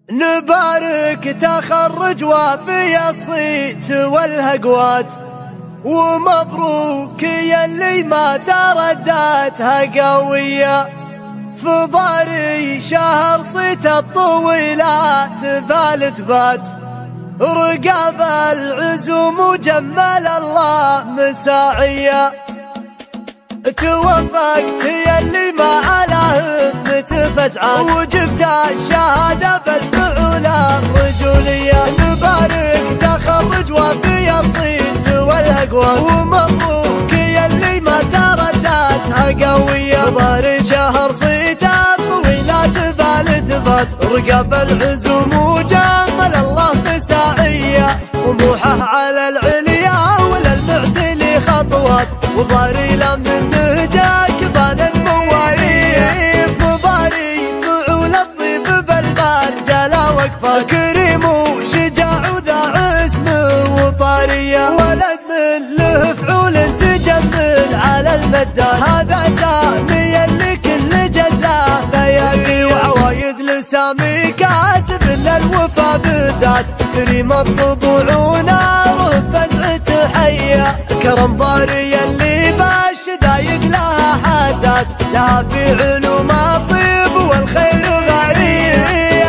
نبارك تخرج وفي الصيت والهقوات، ومبروك يلي ما ترداتها قوية. فضاري شهر صيت الطويلات ثالث بات، رقاب العزوم وجمل الله مساعية. توفقت يلي ما على همة فزعة، وجبت الشهادة بالفعول الرجولية. نبارك تخرج وفي الصيت والهقوات، ومبروك يلي ما ترداتها قوية. ضاري شهر صيت الطويلات ثالث بات، رقاب العزوم وجمل الله مساعية. طموحه على العليا وللمعتلي خطوات، وضاري لمن نهجك بان المواعيد. فضاري فعول الطيب بالمرجلة وقفة، كريم وشجاع وذا عزم وطارية. ولد من له فعول تجمل على المدة، هذا سامي اللي كل جزله بيدي. وعوايد لسامي كاسب للوفا بالذات، كريم الطبوع وناره فزعة حية. كرم ضاري اللي بالشدايق لها حازات، لها في علوم الطيب والخير غريب.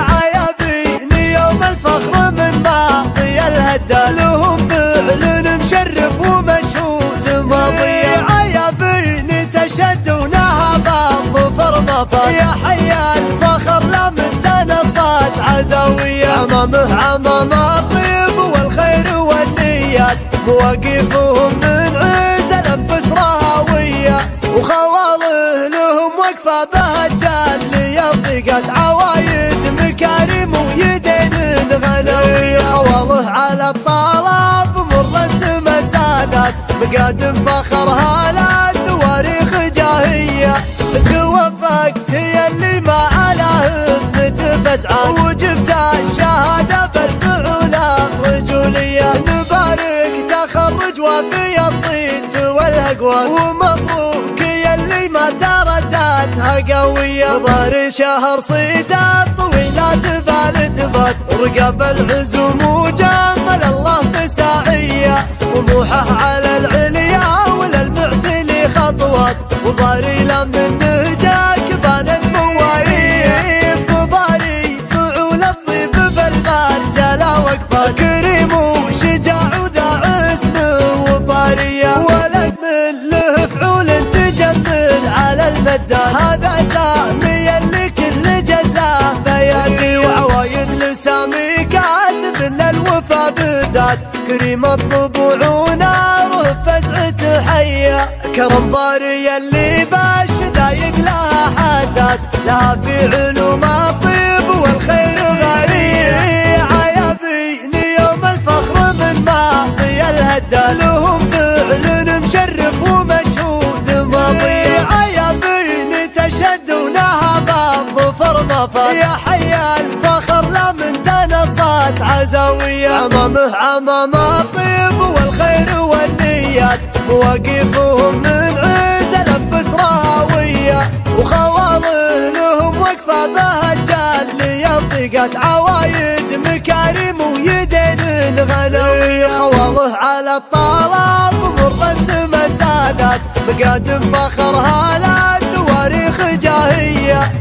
عيابين يوم الفخر من ماضي الهدى، لهم فعل مشرف ومشهود ماضي. عيابين تشدونها بالظفر مفات، يا حي الفخر لمن تنصت عزاوية. عمامه عمام الطيب والخير والنيات، مواقفهم من عزل بسرة هاوية. وخواله لهم وقفة بهجال يضيقت، عوايد مكارم ويدين غنوية. خواله على الطلب مر السما سادات، مقادم فخرها لا تواريخ جاهية. توفقت يلي ما على همة فزعة، وجبت الشهادة بالفعول الرجولية. نبارك تخرج وفي الصيت والهقوات، ومبروك يلي ما ترداتها قوية. ضاري شهر صيت الطويلات ثالث بات، رقاب العزوم وجمل الله مساعية. طموحه على العليا وللمعتلي خطوات، وضاري لمن نهجك بان المواعيد. فضاري فعول الطيب بالمرجلة وقفة، كريم وشجاع وذا عزم وطارية. ولد من له فعول تجمل على المدة، هذا سامي اللي كل جزله بيدي. وعوايد لسامي كاسب للوفا بالذات، كريم الطبوع وناره فزعة حية. كرم ضاري اللي بالشدايق لها حازات، لها في علوم الطيب والخير غريب. عيابين يوم الفخر من ماضي الهدى، لهم فعل مشرف ومشهود ماضي. عيابين تشدونها بالظفر مفات، يا حي الفخر لمن تنصت عزاوية. عمامه عمام الطيب والخير والنيات، مواقفهم من عزل بسرة هاوية. وخواله لهم وقفة بهجال يضيقت، عوايد مكارم ويدين غنوية. خواله على الطلب مر السما سادات، مقادم فخرها لا تواريخ جاهية.